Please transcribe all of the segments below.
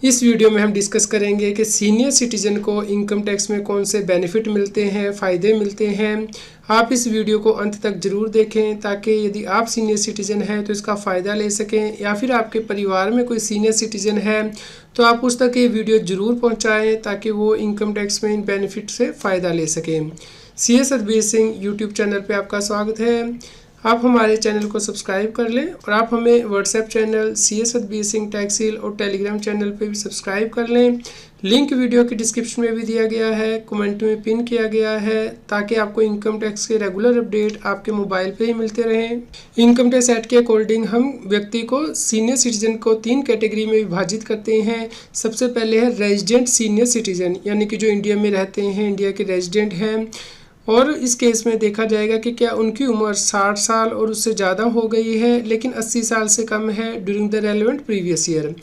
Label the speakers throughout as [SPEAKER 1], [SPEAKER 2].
[SPEAKER 1] इस वीडियो में हम डिस्कस करेंगे कि सीनियर सिटीजन को इनकम टैक्स में कौन से बेनिफिट मिलते हैं, फ़ायदे मिलते हैं। आप इस वीडियो को अंत तक ज़रूर देखें ताकि यदि आप सीनियर सिटीजन हैं तो इसका फ़ायदा ले सकें, या फिर आपके परिवार में कोई सीनियर सिटीजन है तो आप उस तक ये वीडियो ज़रूर पहुंचाएं ताकि वो इनकम टैक्स में इन बेनिफिट से फ़ायदा ले सकें। CS Satbir Singh YouTube channel पर आपका स्वागत है। आप हमारे चैनल को सब्सक्राइब कर लें और आप हमें WhatsApp channel CS Satbir Singh टैक्सील और टेलीग्राम चैनल पे भी सब्सक्राइब कर लें। लिंक वीडियो के डिस्क्रिप्शन में भी दिया गया है, कमेंट में पिन किया गया है, ताकि आपको इनकम टैक्स के रेगुलर अपडेट आपके मोबाइल पे ही मिलते रहें। इनकम टैक्स एक्ट के अकॉर्डिंग हम व्यक्ति को, सीनियर सिटीजन को 3 कैटेगरी में विभाजित करते हैं। सबसे पहले है रेजिडेंट सीनियर सिटीजन, यानी कि जो इंडिया में रहते हैं, इंडिया के रेजिडेंट हैं। और इस केस में देखा जाएगा कि क्या उनकी उम्र 60 साल और उससे ज़्यादा हो गई है लेकिन 80 साल से कम है during the relevant previous year,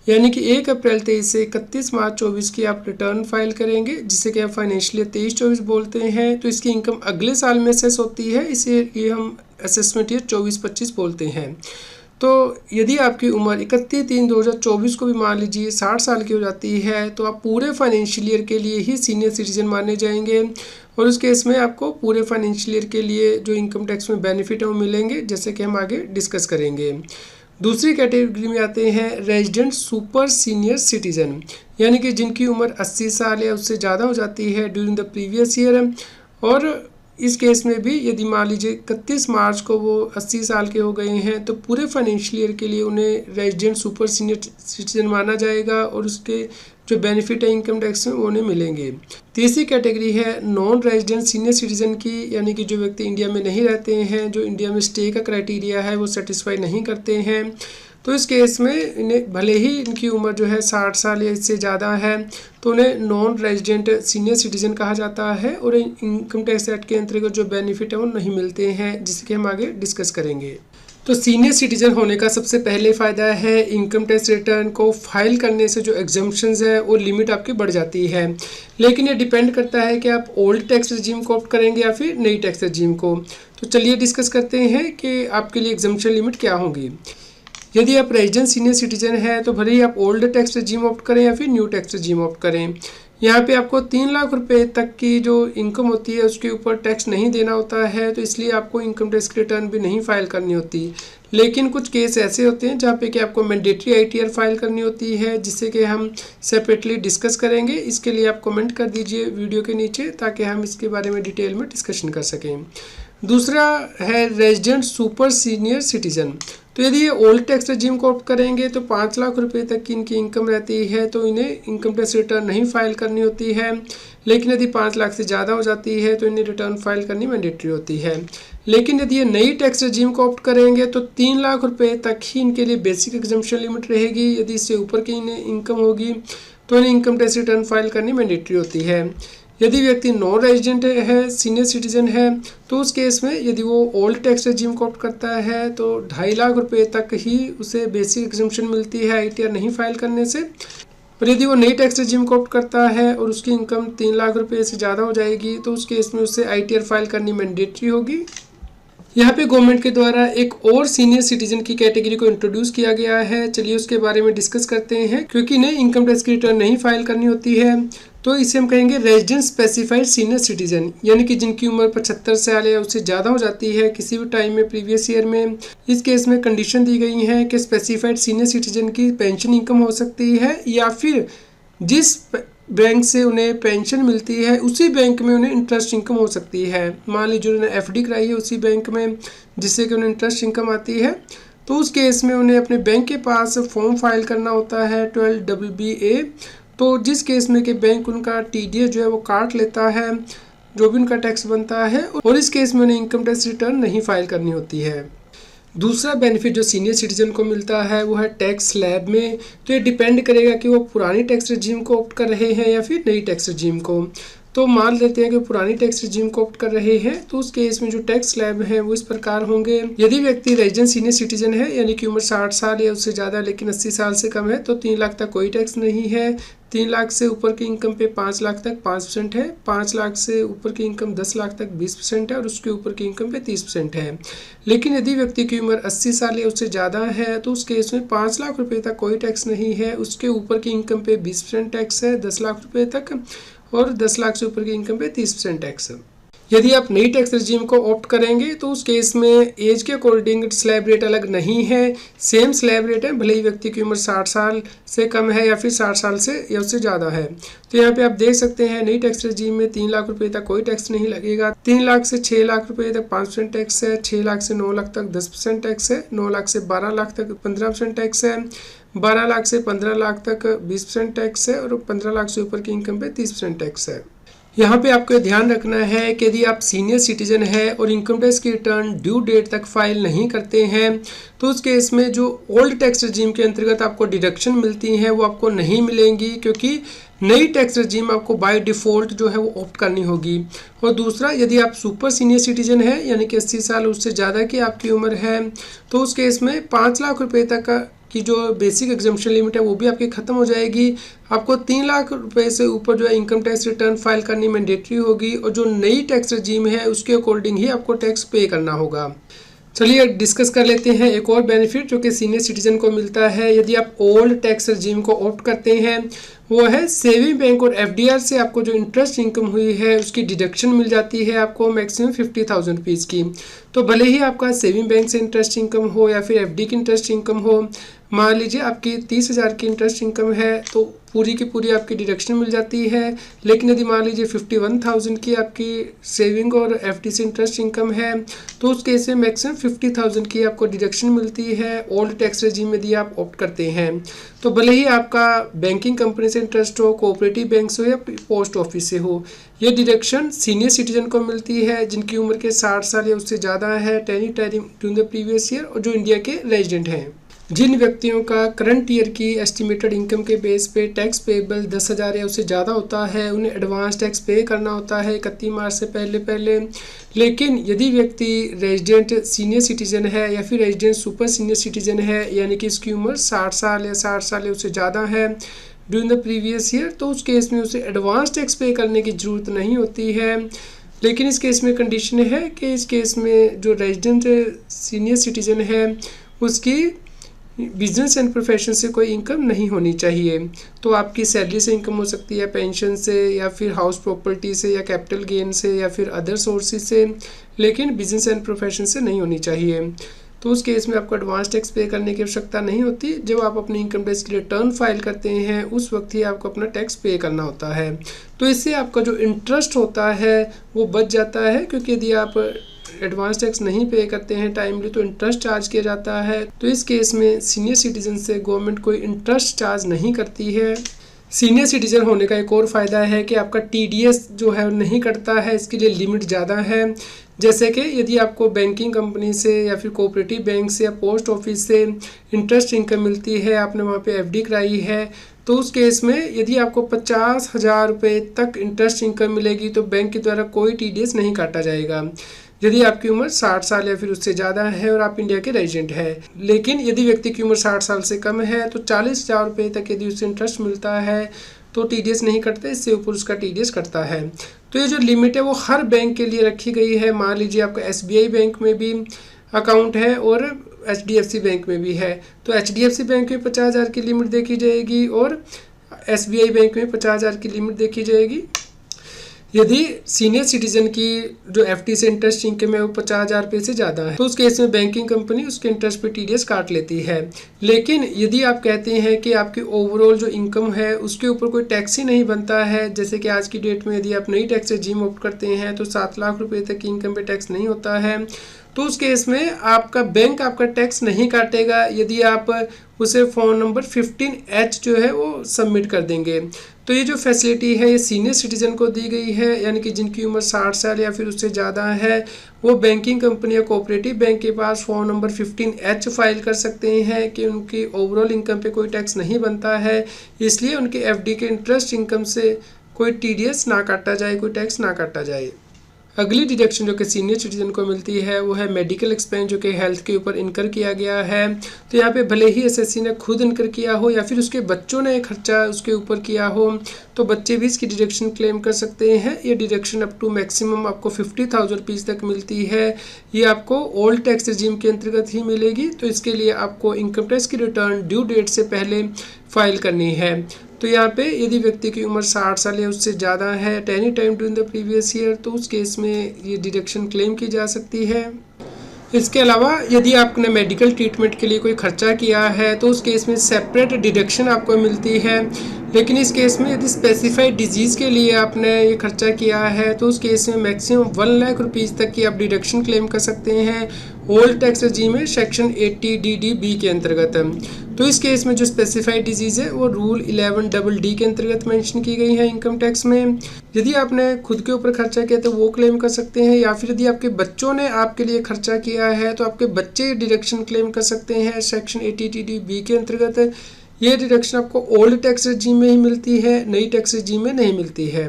[SPEAKER 1] यानी कि 1 अप्रैल 23 से 31 मार्च 24 की आप रिटर्न फाइल करेंगे, जिसे कि आप फाइनेंशियल 23-24 बोलते हैं। तो इसकी इनकम अगले साल में असेस होती है, इसे ये हम असेसमेंट ईयर 24-25 बोलते हैं। तो यदि आपकी उम्र 31/3/2024 को भी मान लीजिए 60 साल की हो जाती है तो आप पूरे फाइनेंशियल ईयर के लिए ही सीनियर सिटीजन माने जाएंगे, और उस केस में आपको पूरे फाइनेंशियल ईयर के लिए जो इनकम टैक्स में बेनिफिट है वो मिलेंगे, जैसे कि हम आगे डिस्कस करेंगे। दूसरी कैटेगरी में आते हैं रेजिडेंट सुपर सीनियर सिटीजन, यानी कि जिनकी उम्र 80 साल या उससे ज़्यादा हो जाती है ड्यूरिंग द प्रीवियस ईयर। और इस केस में भी यदि मान लीजिए 31 मार्च को वो 80 साल के हो गए हैं तो पूरे फाइनेंशियल ईयर के लिए उन्हें रेजिडेंट सुपर सीनियर सिटीजन माना जाएगा, और उसके जो बेनिफिट है इनकम टैक्स में वो उन्हें मिलेंगे। तीसरी कैटेगरी है नॉन रेजिडेंट सीनियर सिटीजन की, यानी कि जो व्यक्ति इंडिया में नहीं रहते हैं, जो इंडिया में स्टे का क्राइटेरिया है वो सेटिस्फाई नहीं करते हैं। तो इस केस में इन्हें भले ही इनकी उम्र जो है 60 साल या इससे ज़्यादा है तो उन्हें नॉन रेजिडेंट सीनियर सिटीजन कहा जाता है, और इनकम टैक्स एक्ट के अंतर्गत जो बेनिफिट है वो नहीं मिलते हैं, जिससे कि हम आगे डिस्कस करेंगे। तो सीनियर सिटीजन होने का सबसे पहले फ़ायदा है इनकम टैक्स रिटर्न को फाइल करने से जो एग्जम्पशंस है वो लिमिट आपकी बढ़ जाती है। लेकिन ये डिपेंड करता है कि आप ओल्ड टैक्स रजीम को ऑप्ट करेंगे या फिर नई टैक्स रजीम को। तो चलिए डिस्कस करते हैं कि आपके लिए एग्जम्पशन लिमिट क्या होगी। यदि आप रेजिडेंट सीनियर सिटीजन है तो भले ही आप ओल्ड टैक्स रजीम ऑप्ट करें या फिर न्यू टैक्स रजीम ऑप्ट करें, यहाँ पे आपको 3 लाख रुपए तक की जो इनकम होती है उसके ऊपर टैक्स नहीं देना होता है, तो इसलिए आपको इनकम टैक्स रिटर्न भी नहीं फाइल करनी होती। लेकिन कुछ केस ऐसे होते हैं जहाँ पे कि आपको मैंडेटरी ITR फाइल करनी होती है, जिससे कि हम सेपरेटली डिस्कस करेंगे। इसके लिए आप कमेंट कर दीजिए वीडियो के नीचे ताकि हम इसके बारे में डिटेल में डिस्कशन कर सकें। दूसरा है रेजिडेंट सुपर सीनियर सिटीजन। तो यदि ये ओल्ड टैक्स रजीम को ऑप्ट करेंगे तो 5 लाख रुपए तक की इनकी इनकम रहती है तो इन्हें इनकम टैक्स रिटर्न नहीं फाइल करनी होती है। लेकिन यदि 5 लाख से ज़्यादा हो जाती है तो इन्हें रिटर्न फाइल करनी मैंडेटरी होती है। लेकिन यदि ये नई टैक्स रजीम को ऑप्ट करेंगे तो 3 लाख रुपए तक ही इनके लिए बेसिक एग्जम्पशन लिमिट रहेगी। यदि इससे ऊपर की इन्हें इनकम होगी तो इन्हें इनकम टैक्स रिटर्न फाइल करनी मैंडेटरी होती है। यदि व्यक्ति नॉन रेजिडेंट है, सीनियर सिटीजन है, तो उस केस में यदि वो ओल्ड टैक्स रजीम को ऑप्ट करता है तो 2.5 लाख रुपए तक ही उसे बेसिक एग्जम्पशन मिलती है ITR नहीं फाइल करने से। और यदि वो नई टैक्स रजीम को ऑप्ट करता है और उसकी इनकम 3 लाख रुपए से ज़्यादा हो जाएगी तो उस केस में उसे ITR फाइल करनी मैंडेटरी होगी। यहाँ पे गवर्नमेंट के द्वारा एक और सीनियर सिटीजन की कैटेगरी को इंट्रोड्यूस किया गया है, चलिए उसके बारे में डिस्कस करते हैं। क्योंकि इन्हें इनकम टैक्स की रिटर्न नहीं फाइल करनी होती है तो इसे हम कहेंगे रेजिडेंट स्पेसिफाइड सीनियर सिटीजन, यानी कि जिनकी उम्र 75 साल या उससे ज़्यादा हो जाती है किसी भी टाइम में प्रीवियस ईयर में। इस केस में कंडीशन दी गई है कि स्पेसिफाइड सीनियर सिटीजन की पेंशन इनकम हो सकती है, या फिर जिस बैंक से उन्हें पेंशन मिलती है उसी बैंक में उन्हें इंटरेस्ट इनकम हो सकती है। मान लीजिए उन्होंने FD कराई है उसी बैंक में जिससे कि उन्हें इंटरेस्ट इनकम आती है, तो उस केस में उन्हें अपने बैंक के पास फॉर्म फाइल करना होता है 12BBA। तो जिस केस में कि बैंक उनका TDS जो है वो काट लेता है, जो भी उनका टैक्स बनता है, और इस केस में उन्हें इनकम टैक्स रिटर्न नहीं फाइल करनी होती है। दूसरा बेनिफिट जो सीनियर सिटीजन को मिलता है वो है टैक्स स्लैब में। तो ये डिपेंड करेगा कि वो पुरानी टैक्स रजीम को ऑप्ट कर रहे हैं या फिर नई टैक्स रजीम को। तो मान लेते हैं कि पुरानी टैक्स रिजीम को ऑप्ट कर रहे हैं, तो उस केस में जो टैक्स स्लैब है वो इस प्रकार होंगे। यदि व्यक्ति रेजिडेंट सीनियर सिटीजन है यानी कि उम्र 60 साल या उससे ज़्यादा लेकिन 80 साल से कम है तो 3 लाख तक कोई टैक्स नहीं है। 3 लाख से ऊपर की इनकम पे 5 लाख तक 5% है। 5 लाख से ऊपर की इनकम 10 लाख तक 20% है और उसके ऊपर की इनकम पे 30% है। लेकिन यदि व्यक्ति की उम्र 80 साल या उससे ज़्यादा है तो उस केस में 5 लाख रुपये तक कोई टैक्स नहीं है। उसके ऊपर की इनकम पे 20% टैक्स है 10 लाख रुपये तक, और 10 लाख से ऊपर की इनकम पे 30% टैक्स है। यदि आप नई टैक्स रिजीम को ऑप्ट करेंगे तो उस केस में एज के अकॉर्डिंग स्लैब रेट अलग नहीं है, सेम स्लैब रेट है, भले ही व्यक्ति की उम्र 60 साल से कम है या फिर 60 साल से या उससे ज़्यादा है। तो यहाँ पे आप देख सकते हैं नई टैक्स रिजीम में 3 लाख रुपए तक कोई टैक्स नहीं लगेगा। 3 लाख से 6 लाख रुपए तक 5% टैक्स है। 6 लाख से 9 लाख तक 10% टैक्स है। 9 लाख से 12 लाख तक 15% टैक्स है। 12 लाख से 15 लाख तक 20% टैक्स है और 15 लाख से ऊपर की इनकम पे 30% टैक्स है। यहाँ पे आपको ध्यान रखना है कि यदि आप सीनियर सिटीजन है और इनकम टैक्स की रिटर्न ड्यू डेट तक फाइल नहीं करते हैं तो उस केस में जो ओल्ड टैक्स रजीम के अंतर्गत आपको डिडक्शन मिलती हैं वो आपको नहीं मिलेंगी, क्योंकि नई टैक्स रजीम आपको बाय डिफ़ॉल्ट जो है वो ऑप्ट करनी होगी। और दूसरा, यदि आप सुपर सीनियर सिटीजन है यानी कि 80 साल उससे ज़्यादा की आपकी उम्र है तो उस केस में 5 लाख रुपये तक की जो बेसिक एग्जम्पशन लिमिट है वो भी आपकी ख़त्म हो जाएगी। आपको 3 लाख रुपए से ऊपर जो है इनकम टैक्स रिटर्न फाइल करनी मैंडेटरी होगी और जो नई टैक्स रजीम है उसके अकॉर्डिंग ही आपको टैक्स पे करना होगा। चलिए डिस्कस कर लेते हैं एक और बेनिफिट जो कि सीनियर सिटीजन को मिलता है यदि आप ओल्ड टैक्स रजीम को ऑप्ट करते हैं, वो है सेविंग बैंक और एफडीआर से आपको जो इंटरेस्ट इनकम हुई है उसकी डिडक्शन मिल जाती है आपको मैक्सिमम 50,000 रुपीज़ की। तो भले ही आपका सेविंग बैंक से इंटरेस्ट इनकम हो या फिर एफडी की इंटरेस्ट इनकम हो, मान लीजिए आपकी 30,000 की इंटरेस्ट इनकम है तो पूरी की पूरी आपकी डिडक्शन मिल जाती है। लेकिन यदि मान लीजिए 51,000 की आपकी सेविंग और एफडी से इंटरेस्ट इनकम है तो उस केस में मैक्सिमम 50,000 की आपको डिडक्शन मिलती है ओल्ड टैक्स रेजिम में यदि आप ऑप्ट करते हैं। तो भले ही आपका बैंकिंग कंपनी से इंटरेस्ट हो, कोऑपरेटिव बैंक से हो या पोस्ट ऑफिस से हो, ये डिडक्शन सीनियर सिटीजन को मिलती है जिनकी उम्र के 60 साल या उससे ज़्यादा है ड्यूरिंग द प्रीवियस ईयर और जो इंडिया के रेजिडेंट हैं। जिन व्यक्तियों का करंट ईयर की एस्टिमेटेड इनकम के बेस पे टैक्स पेबल 10,000 या उससे ज़्यादा होता है उन्हें एडवांस टैक्स पे करना होता है 31 मार्च से पहले। लेकिन यदि व्यक्ति रेजिडेंट सीनियर सिटीजन है या फिर रेजिडेंट सुपर सीनियर सिटीजन है यानी कि इसकी उम्र 60 साल या उससे ज़्यादा है ड्यूरिंग द प्रीवियस ईयर, तो उस केस में उसे एडवांस टैक्स पे करने की ज़रूरत नहीं होती है। लेकिन इस केस में कंडीशन है कि इस केस में जो रेजिडेंट सीनियर सिटीजन है उसकी बिजनेस एंड प्रोफेशन से कोई इनकम नहीं होनी चाहिए। तो आपकी सैलरी से इनकम हो सकती है, पेंशन से या फिर हाउस प्रॉपर्टी से या कैपिटल गेन से या फिर अदर सोर्सेज से, लेकिन बिजनेस एंड प्रोफेशन से नहीं होनी चाहिए। तो उस केस में आपको एडवांस टैक्स पे करने की आवश्यकता नहीं होती। जब आप अपनी इनकम टैक्स की रिटर्न फाइल करते हैं उस वक्त ही आपको अपना टैक्स पे करना होता है। तो इससे आपका जो इंटरेस्ट होता है वो बच जाता है, क्योंकि यदि आप एडवांस टैक्स नहीं पे करते हैं टाइमली तो इंटरेस्ट चार्ज किया जाता है। तो इस केस में सीनियर सिटीजन से गवर्नमेंट कोई इंटरेस्ट चार्ज नहीं करती है। सीनियर सिटीजन होने का एक और फ़ायदा है कि आपका टीडीएस जो है नहीं कटता है, इसके लिए लिमिट ज़्यादा है। जैसे कि यदि आपको बैंकिंग कंपनी से या फिर कोऑपरेटिव बैंक से या पोस्ट ऑफिस से इंटरेस्ट इनकम मिलती है, आपने वहाँ पे एफडी कराई है, तो उस केस में यदि आपको 50,000 रुपये तक इंटरेस्ट इनकम मिलेगी तो बैंक के द्वारा कोई टीडीएस नहीं काटा जाएगा यदि आपकी उम्र 60 साल या फिर उससे ज़्यादा है और आप इंडिया के रेजिडेंट है। लेकिन यदि व्यक्ति की उम्र 60 साल से कम है तो 40,000 रुपये तक यदि उससे इंटरेस्ट मिलता है तो टीडीएस नहीं कटता, इससे ऊपर उसका टीडीएस कटता है। तो ये जो लिमिट है वो हर बैंक के लिए रखी गई है। मान लीजिए आपका एसबीआई बैंक में भी अकाउंट है और एचडीएफसी बैंक में भी है, तो एचडीएफसी बैंक में 50,000 की लिमिट देखी जाएगी और एसबीआई बैंक में 50,000 की लिमिट देखी जाएगी। यदि सीनियर सिटीजन की जो एफडी से इंटरेस्ट इनकम है वो 50,000 रुपये से ज़्यादा है तो उस केस में बैंकिंग कंपनी उसके इंटरेस्ट पे टीडीएस काट लेती है। लेकिन यदि आप कहते हैं कि आपकी ओवरऑल जो इनकम है उसके ऊपर कोई टैक्स ही नहीं बनता है, जैसे कि आज की डेट में यदि आप नई टैक्स रजीम ऑप्ट करते हैं तो 7 लाख रुपये तक की इनकम पे टैक्स नहीं होता है, तो उस केस में आपका बैंक आपका टैक्स नहीं काटेगा यदि आप उसे फ़ोन नंबर 15H जो है वो सबमिट कर देंगे। तो ये जो फैसिलिटी है ये सीनियर सिटीजन को दी गई है, यानी कि जिनकी उम्र 60 साल या फिर उससे ज़्यादा है वो बैंकिंग कंपनी या कोऑपरेटिव बैंक के पास फ़ोन नंबर 15H फाइल कर सकते हैं कि उनकी ओवरऑल इनकम पे कोई टैक्स नहीं बनता है, इसलिए उनके एफडी के इंटरेस्ट इनकम से कोई टीडीएस ना काटा जाए, कोई टैक्स ना काटा जाए। अगली डिडक्शन जो कि सीनियर सिटीजन को मिलती है वो है मेडिकल एक्सपेंस, जो कि हेल्थ के ऊपर इनकर किया गया है। तो यहाँ पे भले ही एसएससी ने खुद इनकर किया हो या फिर उसके बच्चों ने खर्चा उसके ऊपर किया हो, तो बच्चे भी इसकी डिडक्शन क्लेम कर सकते हैं। ये डिडक्शन अप टू मैक्सिमम आपको 50,000 रुपीज़ तक मिलती है। ये आपको ओल्ड टैक्स रिजीम के अंतर्गत ही मिलेगी। तो इसके लिए आपको इनकम टैक्स की रिटर्न ड्यू डेट से पहले फाइल करनी है। तो यहाँ पे यदि व्यक्ति की उम्र 60 साल या उससे ज़्यादा है at any time during the previous year, तो उस केस में ये डिडक्शन क्लेम की जा सकती है। इसके अलावा यदि आपने मेडिकल ट्रीटमेंट के लिए कोई खर्चा किया है तो उस केस में सेपरेट डिडक्शन आपको मिलती है। लेकिन इस केस में यदि स्पेसिफाइड डिजीज़ के लिए आपने ये खर्चा किया है तो उस केस में मैक्सिमम 1 लाख रुपीज़ तक की आप डिडक्शन क्लेम कर सकते हैं ओल्ड टैक्स रजीम में सेक्शन 80DD-B के अंतर्गत। तो इस केस में जो स्पेसिफाइड डिजीज़ है वो रूल 11DD के अंतर्गत मेंशन की गई है इनकम टैक्स में। यदि आपने खुद के ऊपर खर्चा किया तो वो क्लेम कर सकते हैं, या फिर यदि आपके बच्चों ने आपके लिए खर्चा किया है तो आपके बच्चे डिडक्शन क्लेम कर सकते हैं सेक्शन 80DD-B के अंतर्गत। ये डिडक्शन आपको ओल्ड टैक्स रजीम में ही मिलती है, नई टैक्स रजीम में नहीं मिलती है।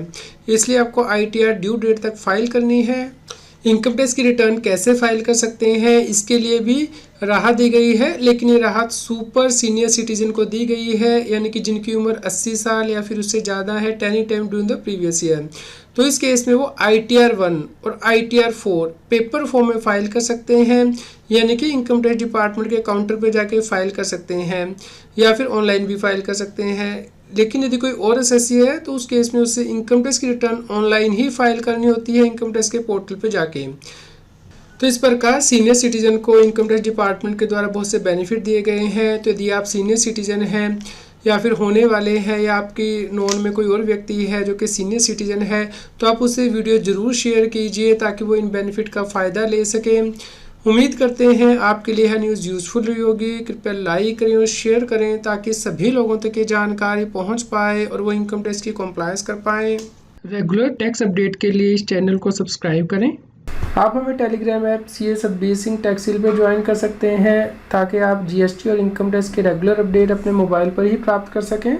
[SPEAKER 1] इसलिए आपको ITR ड्यू डेट तक फाइल करनी है। इनकम टैक्स की रिटर्न कैसे फाइल कर सकते हैं इसके लिए भी राहत दी गई है, लेकिन ये राहत सुपर सीनियर सिटीजन को दी गई है, यानी कि जिनकी उम्र 80 साल या फिर उससे ज़्यादा है any time during the previous year. तो इस केस में वो ITR 1 और ITR 4 पेपर फॉर्म में फाइल कर सकते हैं, यानी कि इनकम टैक्स डिपार्टमेंट के काउंटर पर जाके फाइल कर सकते हैं, या फिर ऑनलाइन भी फाइल कर सकते हैं। लेकिन यदि कोई और एसएससी है तो उस केस में उससे इनकम टैक्स की रिटर्न ऑनलाइन ही फाइल करनी होती है इनकम टैक्स के पोर्टल पे जाके। तो इस प्रकार सीनियर सिटीजन को इनकम टैक्स डिपार्टमेंट के द्वारा बहुत से बेनिफिट दिए गए हैं। तो यदि आप सीनियर सिटीजन हैं या फिर होने वाले हैं या आपकी नॉन में कोई और व्यक्ति है जो कि सीनियर सिटीजन है, तो आप उससे वीडियो ज़रूर शेयर कीजिए ताकि वो इन बेनिफिट का फ़ायदा ले सकें। उम्मीद करते हैं आपके लिए यह न्यूज़ यूज़फुल रही होगी। कृपया लाइक करें और शेयर करें ताकि सभी लोगों तक ये जानकारी पहुंच पाए और वो इनकम टैक्स की कॉम्प्लायंस कर पाएँ। रेगुलर टैक्स अपडेट के लिए इस चैनल को सब्सक्राइब करें। आप हमें Telegram app CA Satbir Singh टैक्सील पर ज्वाइन कर सकते हैं ताकि आप GST और इनकम टैक्स के रेगुलर अपडेट अपने मोबाइल पर ही प्राप्त कर सकें।